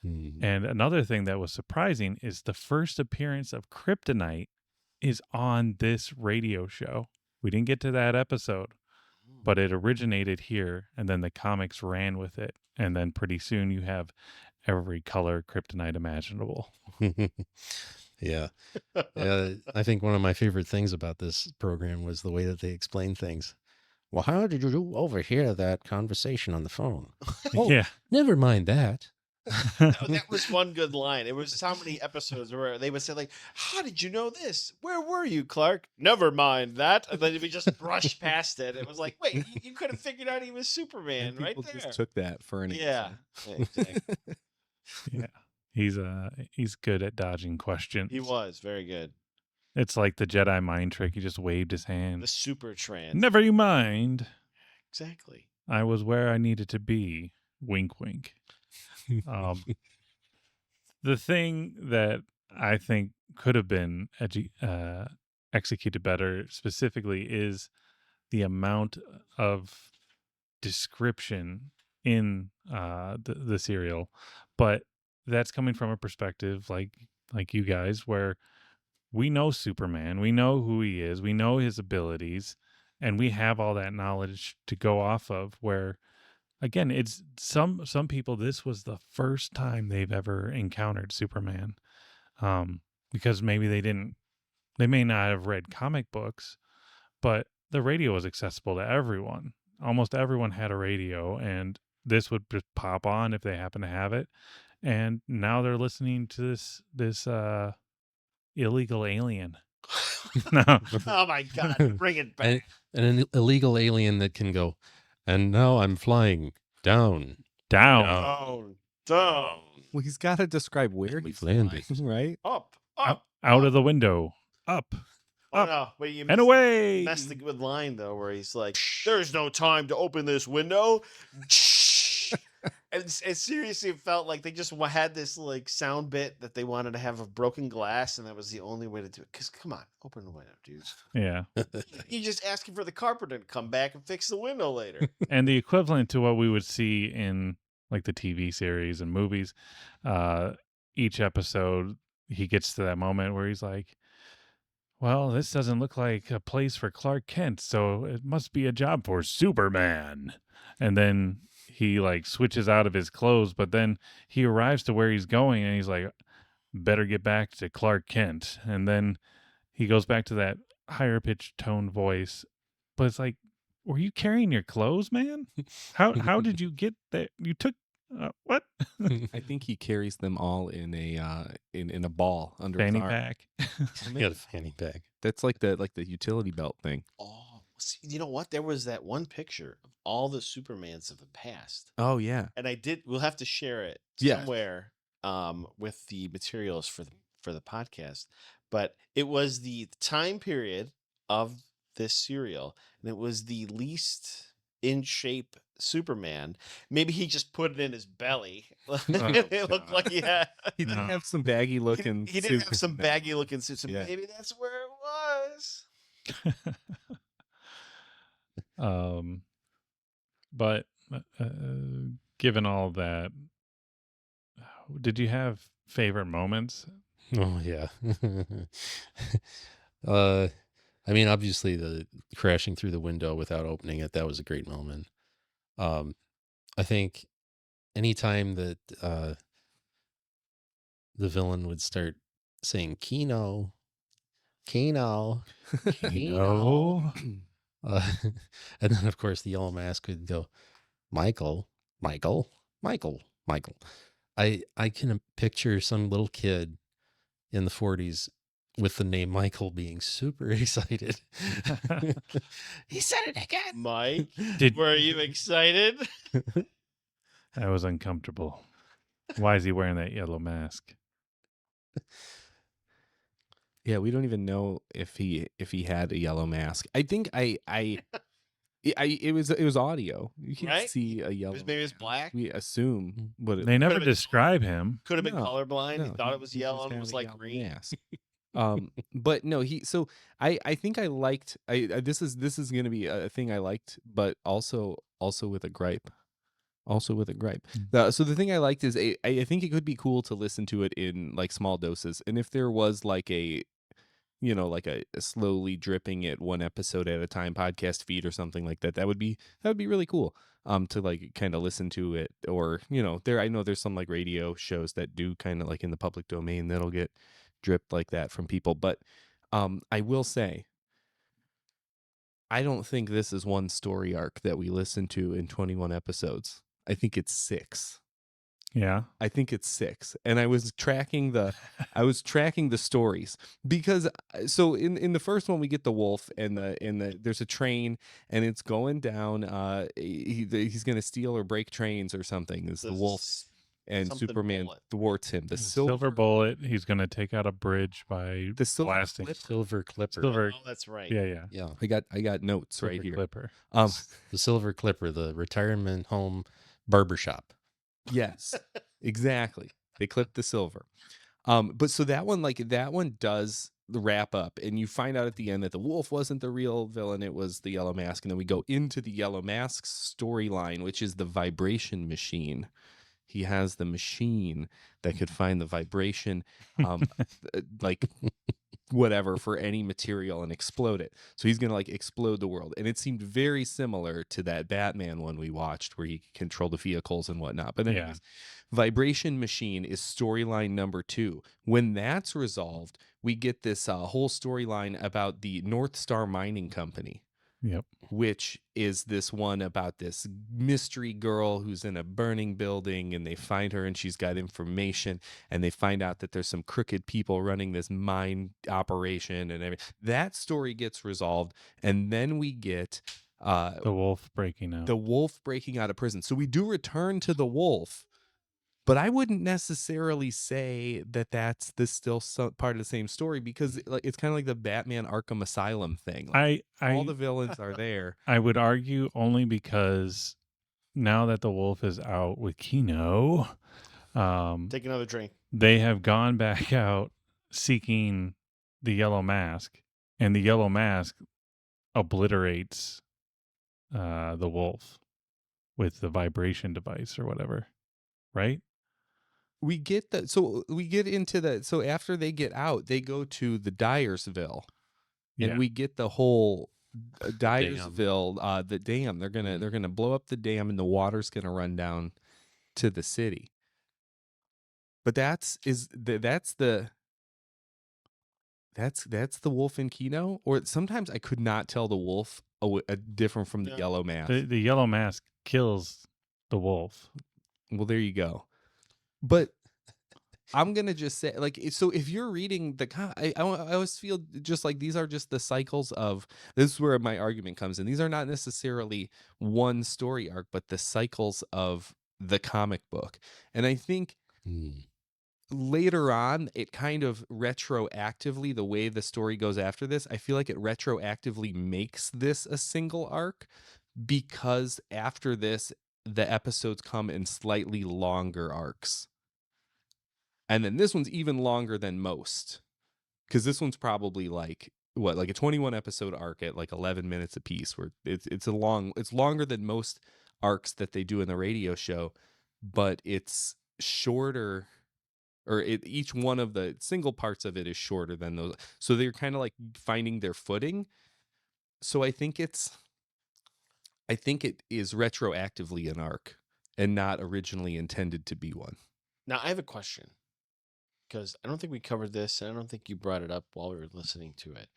And another thing that was surprising is the first appearance of Kryptonite is on this radio show. We didn't get to that episode, but it originated here, and then the comics ran with it. And then pretty soon you have every color Kryptonite imaginable. Yeah. I think one of my favorite things about this program was the way that they explain things. Well, how did you overhear that conversation on the phone? Oh, Yeah. never mind that. That was one good line. It was how many episodes where they would say like, "How did you know this? Where were you, Clark? Never mind that." And then we just brushed past it. It was like, wait, you could have figured out he was Superman And right people there. just took that for an Yeah, answer. exactly. Yeah. He's good at dodging questions. He was very good. It's like the Jedi mind trick. He just waved his hand. The super trans. Never you mind. Exactly. I was where I needed to be. Wink, wink. The thing that I think could have been executed better specifically is the amount of description in the serial, but that's coming from a perspective like you guys, where we know Superman, we know who he is, we know his abilities, and we have all that knowledge to go off of, where again, it's some people, this was the first time they've ever encountered Superman, because maybe they may not have read comic books, but the radio was accessible to everyone. Almost everyone had a radio, and this would just pop on if they happen to have it. And now they're listening to this illegal alien. No. Oh my God! Bring it back. An illegal alien that can go, and now I'm flying down. Down. Well, he's got to describe where We've he's landed. flying, right? Up. Out of the window. Up. Oh Up. no! Wait, you And away. messed the good line though, where he's like, "There's no time to open this window." And it seriously felt like they just had this like sound bit that they wanted to have of broken glass, and that was the only way to do it. Because come on, open the window, dude. Yeah. You're just asking for the carpenter to come back and fix the window later. And the equivalent to what we would see in like the TV series and movies, each episode he gets to that moment where he's like, well, this doesn't look like a place for Clark Kent, so it must be a job for Superman. And then he like switches out of his clothes, but then he arrives to where he's going and he's like, better get back to Clark Kent. And then he goes back to that higher pitched tone voice. But it's like, were you carrying your clothes, man? How did you get that? You took what? I think he carries them all in a in a ball under his Fanny arm. pack. He got a fanny pack. That's like the utility belt thing. Oh, see, you know what? There was that one picture of all the Supermans of the past, Oh yeah. and we'll have to share it Yeah. somewhere with the materials for the podcast. But it was the time period of this serial, and it was the least in shape Superman. Maybe he just put it in his belly. It looked like he had. He did No. have some baggy looking. He did have some baggy looking suits. Yeah. Maybe that's where it was. But given all that, did you have favorite moments? Oh yeah. I mean, obviously the crashing through the window without opening it, that was a great moment. I think anytime that the villain would start saying Kino, Kino, Kino, and then of course the yellow mask would go, Michael, Michael, Michael, Michael. I can picture some little kid in the 40s with the name Michael being super excited. He said it again. Mike, Did were you excited? That was uncomfortable. Why is he wearing that yellow mask? Yeah, we don't even know if he had a yellow mask. I think it was audio. You can't Right? see a yellow. Maybe it's mask. black. We assume what it They never been- describe him. Could have been No, colorblind. no, he thought it was he just yellow and it had was a like yellow green. mask. But no, I think I liked this is going to be a thing I liked, but also with a gripe. So the thing I liked is I think it could be cool to listen to it in like small doses, and if there was like a like a slowly dripping it one episode at a time podcast feed or something like that, that would be really cool to like kind of listen to it. Or I know there's some like radio shows that do kind of like in the public domain that'll get dripped like that from people, but I will say I don't think this is one story arc that we listen to in 21 episodes. I think it's 6. Yeah. I think it's 6. And I was tracking the stories because so in the first one we get the wolf and there's a train and it's going down he's going to steal or break trains or something. It's the wolf and something Superman bullet. thwarts him. The Silver bullet. He's going to take out a bridge by the silver blasting. clipper. Silver Clipper. Silver. Oh, that's right. Yeah. Yeah. I got notes Silver right here. Clipper. The Silver Clipper, the retirement home barbershop. Yes, exactly. They clipped the silver. But so that one does the wrap up, and you find out at the end that the wolf wasn't the real villain, it was the yellow mask. And then we go into the yellow mask's storyline, which is the vibration machine. He has the machine that could find the vibration, like whatever for any material and explode it. So he's gonna like explode the world, and it seemed very similar to that Batman one we watched where he could control the vehicles and whatnot. But anyways, vibration machine is storyline number 2. When that's resolved, we get this whole storyline about the North Star Mining Company. Yep. Which is this one about this mystery girl who's in a burning building, and they find her and she's got information, and they find out that there's some crooked people running this mine operation and everything. That story gets resolved, and then we get The wolf breaking out. the wolf breaking out of prison. So we do return to the wolf, but I wouldn't necessarily say that that's still part of the same story, because it's kind of like the Batman Arkham Asylum thing. Like, all the villains are there. I would argue only because now that the wolf is out with Kino, Take another drink. they have gone back out seeking the yellow mask, and the yellow mask obliterates the wolf with the vibration device or whatever, right? We get into that. So after they get out, they go to the Dyersville, and Yeah. we get the whole Dam. Dyersville, the dam. They're gonna blow up the dam, and the water's gonna run down to the city. But that's the wolf in Kino. Or sometimes I could not tell the wolf different from the No. yellow mask. The yellow mask kills the wolf. Well, there you go. But I'm gonna just say, like, so if you're reading I always feel just like these are just the cycles of, this is where my argument comes in. These are not necessarily one story arc, but the cycles of the comic book. And I think later on, it kind of retroactively, the way the story goes after this, I feel like it retroactively makes this a single arc, because after this, the episodes come in slightly longer arcs. And then this one's even longer than most, because this one's probably like a 21 episode arc at like 11 minutes a piece, where it's longer than most arcs that they do in the radio show, but it's shorter, or each one of the single parts of it is shorter than those. So they're kind of like finding their footing. So I think it is retroactively an arc and not originally intended to be one. Now, I have a question, because I don't think we covered this, and I don't think you brought it up while we were listening to it.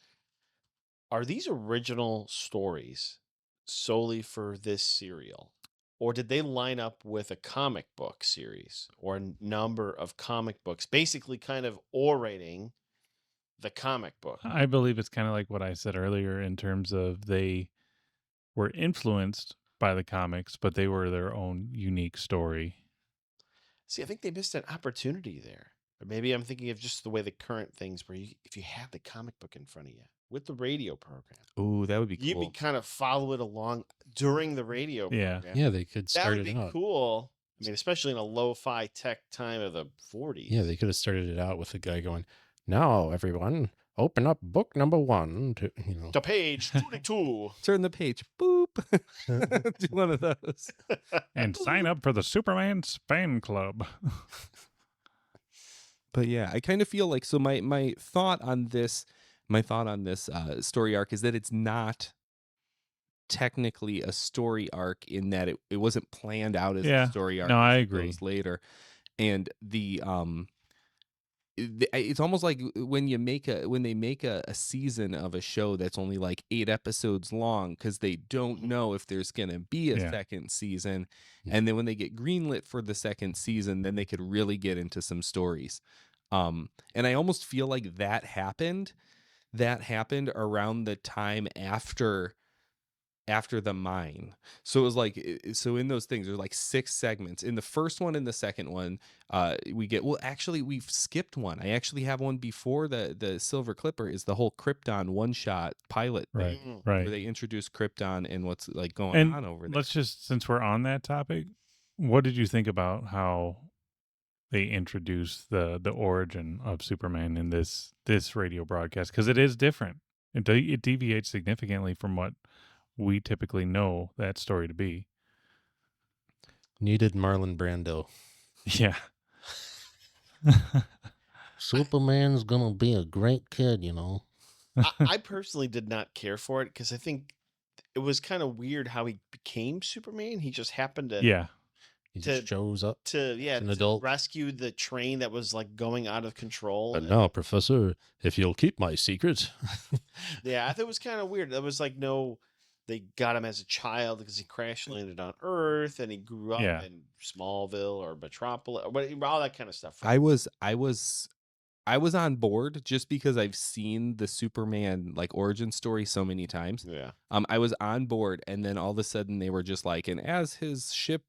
Are these original stories solely for this serial? Or did they line up with a comic book series or a number of comic books, basically kind of orating the comic book? I believe it's kind of like what I said earlier, in terms of they were influenced by the comics, but they were their own unique story. See, I think they missed an opportunity there. Or maybe I'm thinking of just the way the current things, where if you had the comic book in front of you with the radio program, Ooh, that would be you'd cool. be kind of follow it along during the radio Yeah. program. Yeah, they could That start would it be out. cool. I mean, especially in a lo-fi tech time of the 40s. Yeah, they could have started it out with a guy going, "Now, everyone, open up book number 1 to, To page 22. Turn the page. Boop. Do one of those. And sign up for the Superman's fan club. But yeah, I kind of feel like, so my thought on this story arc is that it's not technically a story arc, in that it wasn't planned out as Yeah. a story arc. No, I as it agree. goes later. And it's almost like when they make a season of a show that's only like 8 episodes long, because they don't know if there's gonna be a Yeah. second season. Yeah. And then when they get greenlit for the second season, then they could really get into some stories. And I almost feel like that happened around the time after the mine. So it was like, so in those things, there's like 6 segments. In the first one and the second one, actually we've skipped one. I actually have one before the Silver Clipper, is the whole Krypton one-shot pilot Right. thing, Mm. where Right. they introduce Krypton and what's like going And on over there. let's just, since we're on that topic, what did you think about how they introduced the origin of Superman in this radio broadcast? Because it is different. It deviates significantly from what we typically know that story to be. Needed Marlon Brando. Yeah. Superman's gonna be a great kid, I personally did not care for it, because I think it was kind of weird how he became Superman. He just happened to Yeah. He just shows up. to an adult. rescue the train that was like going out of control. But now, Professor, if you'll keep my secret. Yeah, I thought it was kind of weird. There was like they got him as a child because he crash landed on Earth, and he grew up Yeah. in Smallville or Metropolis, or all that kind of stuff. I was on board, just because I've seen the Superman like origin story so many times. Yeah. I was on board, and then all of a sudden they were just like, and as his ship,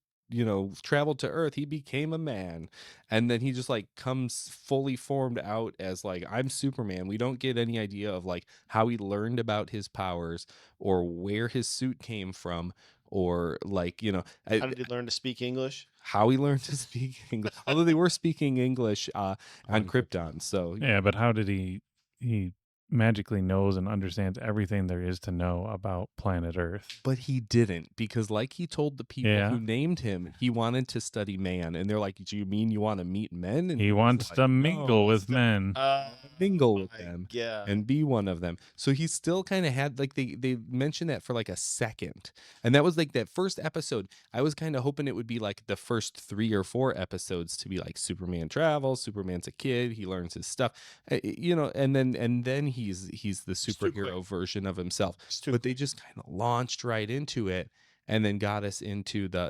traveled to Earth, he became a man. And then he just like comes fully formed out as like, I'm Superman. We don't get any idea of like how he learned about his powers, or where his suit came from, or like, How did he learn to speak English? how he learned to speak English. Although they were speaking English on Krypton. So Yeah, but how did he magically knows and understands everything there is to know about planet Earth. But he didn't, because like he told the people Yeah. who named him, he wanted to study man. And they're like, do you mean you want to meet men? And He was wants like, to mingle "No, with men. mingle with my them God. and be one of them." So he still kind of had, like, they mentioned that for like a second. And that was like that first episode. I was kind of hoping it would be like the first 3 or 4 episodes to be like Superman travels, Superman's a kid, he learns his stuff, and then he's the too superhero quick. version of himself. It's too But they just kind of launched right into it and then got us into the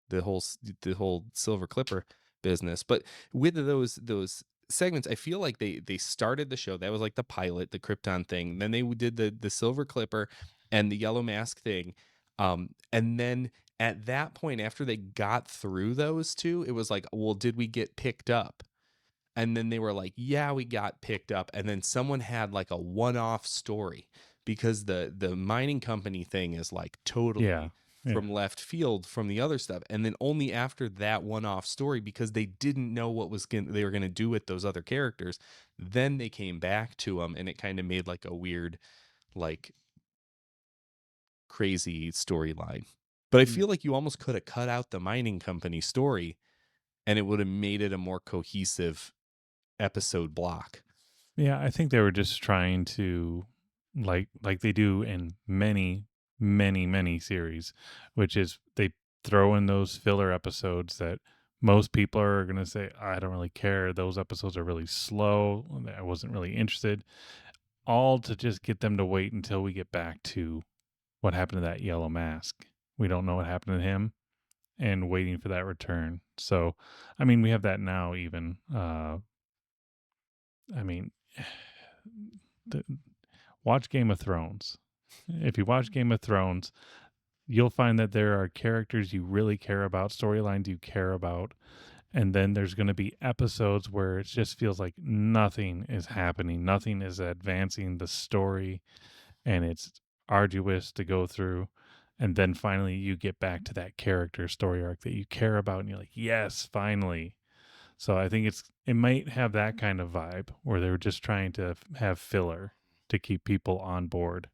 the whole Silver Clipper business. But with those segments, I feel like they started the show. That was like the pilot, the Krypton thing. Then they did the Silver Clipper and the Yellow Mask thing. And then at that point, after they got through those two, it was like, well, did we get picked up? And then they were like, yeah, we got picked up. And then someone had like a one-off story, because the mining company thing is like totally Yeah. from left field from the other stuff. And then only after that one-off story, because they didn't know what they were going to do with those other characters, then they came back to them, and it kind of made like a weird, like, crazy storyline. But I feel like you almost could have cut out the mining company story and it would have made it a more cohesive episode block. Yeah, I think they were just trying to, like they do in many series, which is they throw in those filler episodes that most people are going to say, I don't really care. Those episodes are really slow. I wasn't really interested. All to just get them to wait until we get back to what happened to that Yellow Mask. We don't know what happened to him, and waiting for that return. So, I mean, we have that now even. I mean, watch Game of Thrones. If you watch Game of Thrones, you'll find that there are characters you really care about, storylines you care about, and then there's going to be episodes where it just feels like nothing is happening, nothing is advancing the story, and it's arduous to go through. And then finally you get back to that character story arc that you care about, and you're like, yes, finally. So I think it might have that kind of vibe where they're just trying to have filler to keep people on board.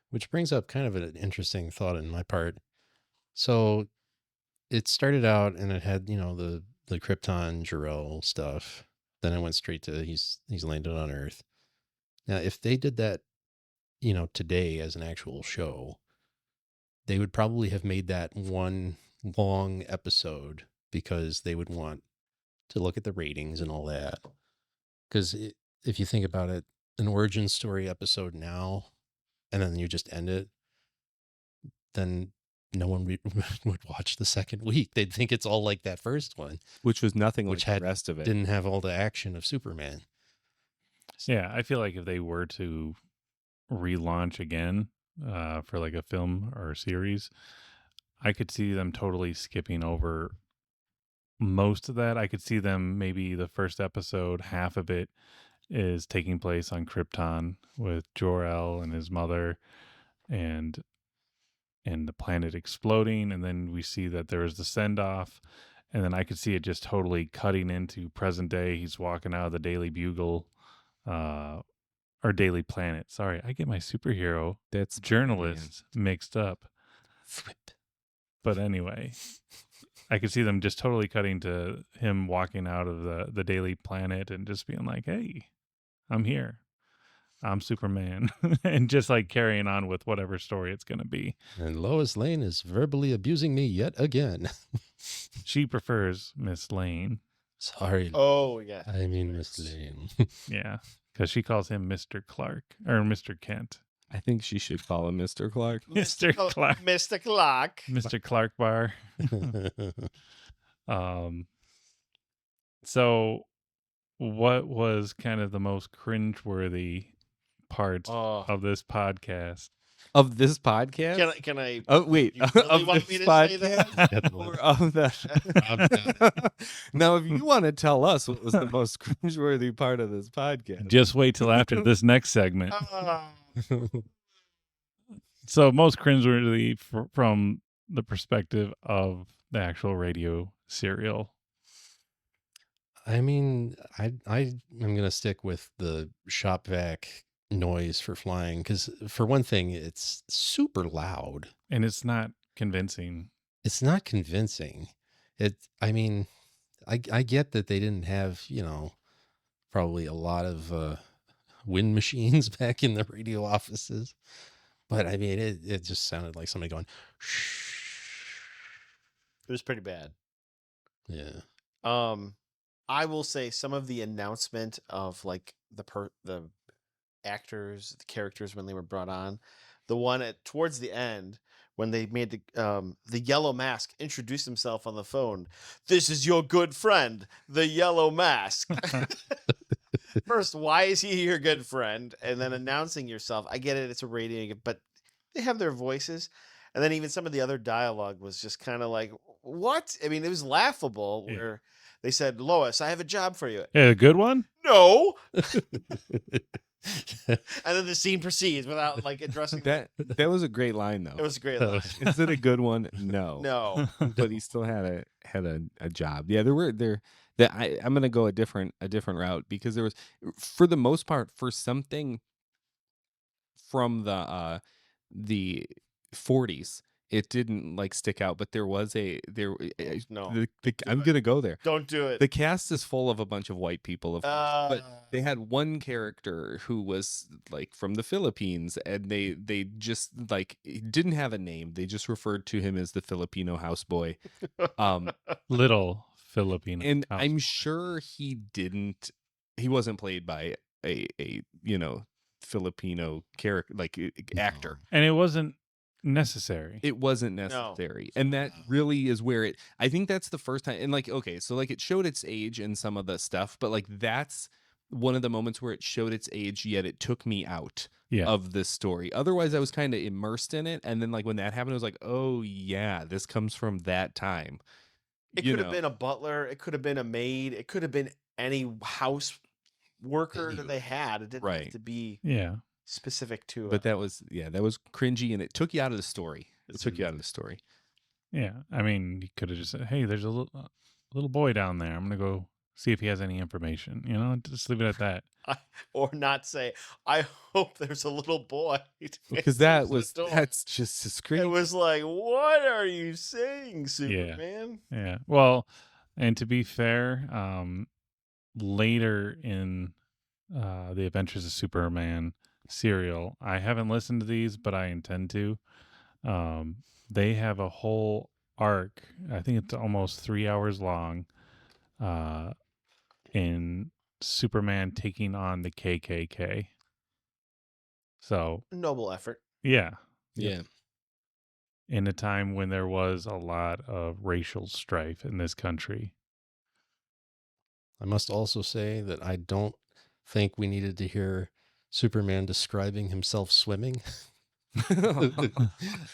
Which brings up kind of an interesting thought in my part. So it started out and it had, the Krypton Jor-El stuff. Then it went straight to he's landed on Earth. Now, if they did that, today as an actual show, they would probably have made that one long episode because they would want to look at the ratings and all that. Because if you think about it, an origin story episode now, and then you just end it, then no one would watch the second week. They'd think it's all like that first one, which was nothing which like the rest of it. didn't have all the action of Superman. Yeah, I feel like if they were to relaunch again for like a film or a series, I could see them totally skipping over most of that. I could see them, maybe the first episode, half of it is taking place on Krypton with Jor-El and his mother and the planet exploding, and then we see that there is the send-off, and then I could see it just totally cutting into present day. He's walking out of the Daily Bugle or Daily Planet. Sorry, I get my superhero That's journalists mixed up. Flip. But anyway, I could see them just totally cutting to him walking out of the Daily Planet and just being like, hey, I'm here. I'm Superman. And just like carrying on with whatever story it's going to be. And Lois Lane is verbally abusing me yet again. She prefers Miss Lane. Sorry. Oh, yeah. I mean, Miss Lane. Yeah. Because she calls him Mr. Clark or Mr. Kent. I think she should call him Mr. Clark. Mr. Clark. Mr. Clark. Mr. Clark Bar. So what was kind of the most cringeworthy parts of this podcast? Of this podcast? Can I? Oh, wait. You really Of want this me to say podcast? Or of the... Now, if you want to tell us what was the most cringeworthy part of this podcast. Just wait till after this next segment. Ah. So most cringeworthy from the perspective of the actual radio serial. I mean, I am gonna stick with the shop vac noise for flying because, for one thing, it's super loud. And it's not convincing. It's not convincing. I mean, I get that they didn't have, probably a lot of wind machines back in the radio offices, but I mean, it just sounded like somebody going, shh. It was pretty bad. Yeah. I will say some of the announcement of like the actors, the characters when they were brought on, the one towards the end when they made the yellow mask introduce himself on the phone. This is your good friend, the yellow mask. First, why is he your good friend? And then announcing yourself. I get it, it's a radio, but they have their voices. And then even some of the other dialogue was just kind of like, what? I mean, it was laughable Yeah. where they said, Lois, I have a job for you. Yeah, a good one? No. And then the scene proceeds without like addressing That was a great line though. It was a great line. Is it a good one? No. No. But he still had a job. Yeah, I'm gonna go a different route because there was, for the most part, for something from the 40s, it didn't like stick out, but there was No. I'm gonna go there. Don't do it. The cast is full of a bunch of white people, of course, but they Uh, had one character who was like from the Philippines, and they just like didn't have a name. They just referred to him as the Filipino houseboy. Little Filipino. And house I'm boy. sure he wasn't played by a Filipino character, like actor. And it wasn't necessary. It wasn't No. necessary. And that really is where I think that's the first time. And like, okay, so like it showed its age in some of the stuff, but like that's one of the moments where it showed its age, yet it took me out Yeah. of this story. Otherwise, I was kind of immersed in it. And then like when that happened, I was like, oh yeah, this comes from that time. It could have been a butler. It could have been a maid. It could have been any house worker that they had. It didn't Right. have to be Yeah. specific to But that was cringy, and it took you out of the story. It took you out of the story. Yeah. I mean, you could have just said, hey, there's a little boy down there. I'm going to go see if he has any information. Just leave it at that. or not say, I hope there's a little boy. Because that's just as creepy. It was like, what are you saying, Superman? Yeah. Well, and to be fair, later in the Adventures of Superman serial, I haven't listened to these, but I intend to. They have a whole arc. I think it's almost 3 hours long. In Superman taking on the KKK. So Noble effort. yeah, Yeah. in a time when there was a lot of racial strife in this country. I must also say that I don't think we needed to hear Superman describing himself swimming.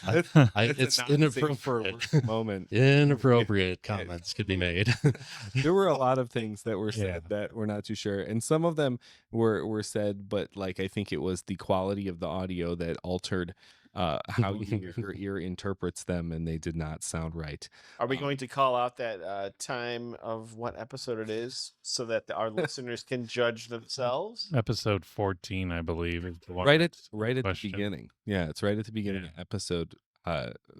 It's inappropriate. Moment. Inappropriate comments could be made. There were a lot of things that were said that we're not too sure, and some of them were said, but like I think it was the quality of the audio that altered how your ear interprets them, and they did not sound right. Are we going to call out that time of what episode it is so that our listeners can judge themselves? Episode 14, I believe, is the one. Right at the question. beginning. Yeah, it's right at the beginning of episode.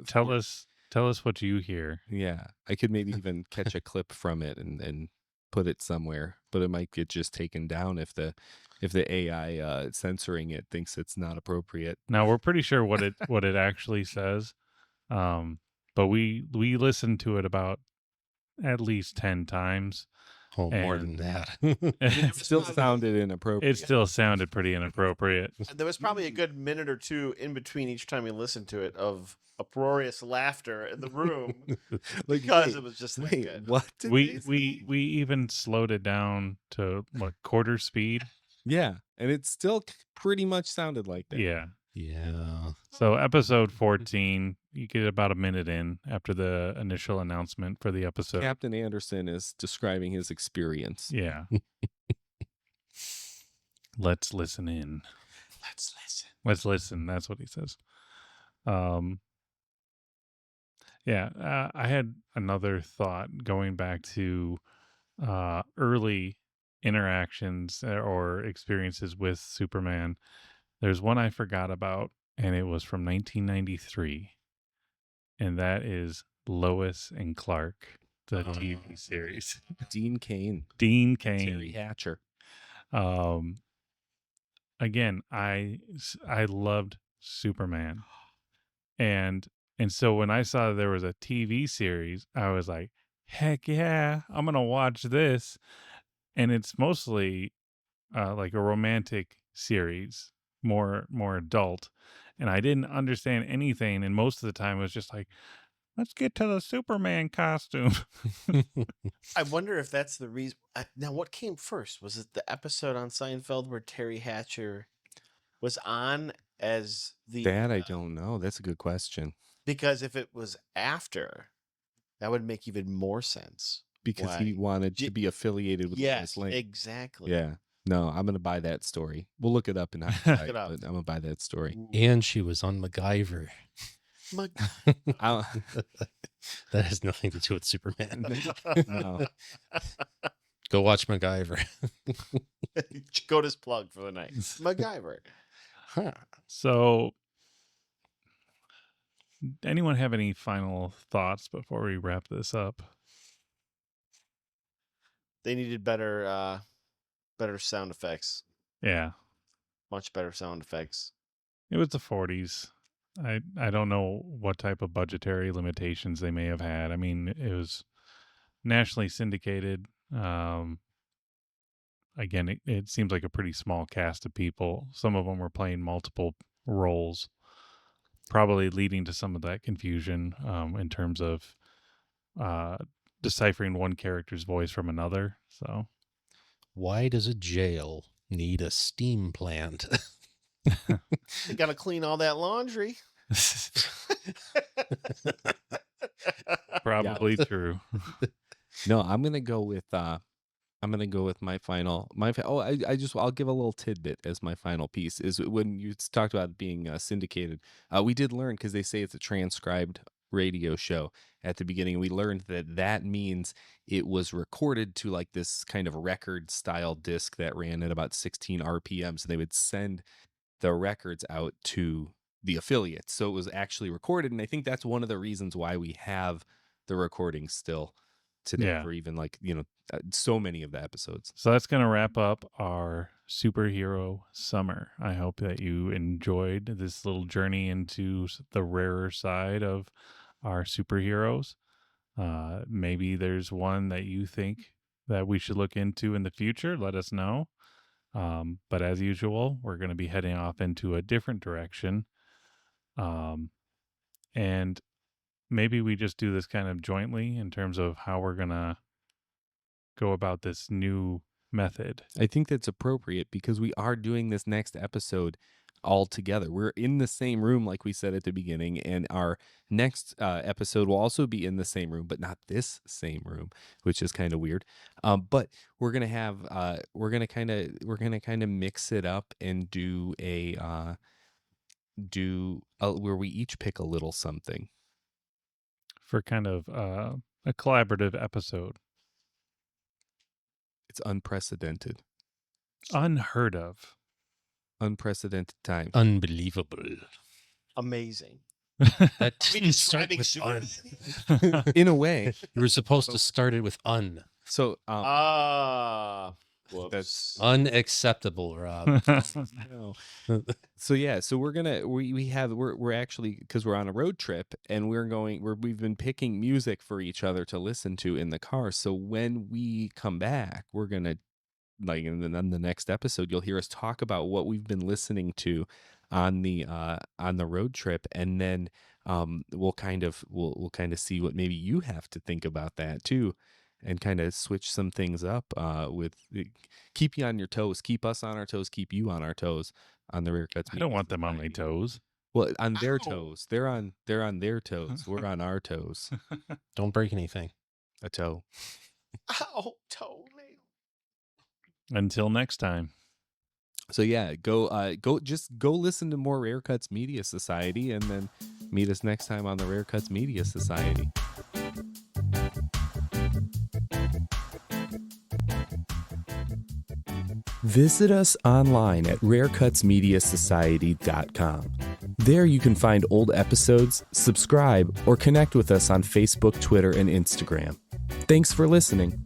Tell us what you hear. Yeah, I could maybe even catch a clip from it and put it somewhere, but it might get just taken down if the AI censoring it thinks it's not appropriate. Now we're pretty sure what it actually says, but we listened to it about at least 10 times. Oh, more than that. It still sounded inappropriate. It still sounded pretty inappropriate. There was probably a good minute or two in between each time we listened to it of uproarious laughter in the room Like, because wait, it was just that wait, good. what? did We they say? we even slowed it down to quarter speed. Yeah, and it still pretty much sounded like that. Yeah. Yeah. So episode 14, you get about a minute in after the initial announcement for the episode. Captain Anderson is describing his experience. Yeah. Let's listen in. Let's listen. Let's listen. That's what he says. Yeah, I had another thought going back to early interactions or experiences with Superman. There's one I forgot about, and it was from 1993, and that is Lois and Clark, the TV series. Dean Cain, Dean Terry Cain. Hatcher. Again, I loved Superman, and so when I saw there was a TV series, I was like, heck yeah, I'm gonna watch this. And it's mostly like a romantic series, more adult, and I didn't understand anything, and most of the time it was just like, let's get to the Superman costume. I wonder if that's the reason. Now, what came first? Was it the episode on Seinfeld where Terry Hatcher was on as the That I don't know. That's a good question. Because if it was after, that would make even more sense. Because he wanted to be affiliated with Yes, Lois Lane. exactly. Yeah. No, I'm gonna buy that story. We'll look it up in hindsight, Look it up. but I'm gonna buy that story. And she was on MacGyver. That has nothing to do with Superman. No. Go watch MacGyver. Dakota's plug for the night. MacGyver. Huh. So, anyone have any final thoughts before we wrap this up? They needed better sound effects. Yeah, Much better sound effects. it was the 40s. I don't know what type of budgetary limitations they may have had. I mean, it was nationally syndicated. Again, it seems like a pretty small cast of people. Some of them were playing multiple roles, probably leading to some of that confusion in terms of deciphering one character's voice from another. So, Why does a jail need a steam plant? You got to clean all that laundry. probably true. No, I'm gonna go with my final I'll give a little tidbit as my final piece is when you talked about it being syndicated. We did learn, because they say it's a transcribed radio show at the beginning. We learned that means it was recorded to like this kind of record style disc that ran at about 16 RPM. So they would send the records out to the affiliates. So it was actually recorded. And I think that's one of the reasons why we have the recording still today for even so many of the episodes. So that's going to wrap up our superhero summer. I hope that you enjoyed this little journey into the rarer side of our superheroes. Maybe there's one that you think that we should look into in the future. Let us know. But as usual, we're going to be heading off into a different direction. And maybe we just do this kind of jointly in terms of how we're going to go about this new method. I think that's appropriate because we are doing this next episode all together. We're in the same room, like we said at the beginning, and our next episode will also be in the same room, but not this same room, which is kind of weird. But we're gonna have we're gonna kind of mix it up and do where we each pick a little something for kind of a collaborative episode. It's unprecedented, unheard of, unprecedented time, Unbelievable. Amazing. That didn't start with Superman? un. in a way. You were supposed to start it with un. So Whoops. that's Unacceptable, Rob. no. So yeah, so we're actually, because we're on a road trip and we've been picking music for each other to listen to in the car. So when we come back, we're gonna, like, in the next episode, you'll hear us talk about what we've been listening to on the road trip, and then we'll kind of see what maybe you have to think about that too, and kind of switch some things up with keep you on your toes, keep us on our toes, keep you on our toes on the Rare Cuts. I don't want them on my toes. Well, on their toes. They're on their toes. We're on our toes. Don't break anything. A toe. Ow, toenail. Until next time. So yeah, go listen to more Rare Cuts Media Society, and then meet us next time on the Rare Cuts Media Society. Visit us online at rarecutsmediasociety.com. There you can find old episodes, subscribe, or connect with us on Facebook, Twitter, and Instagram. Thanks for listening.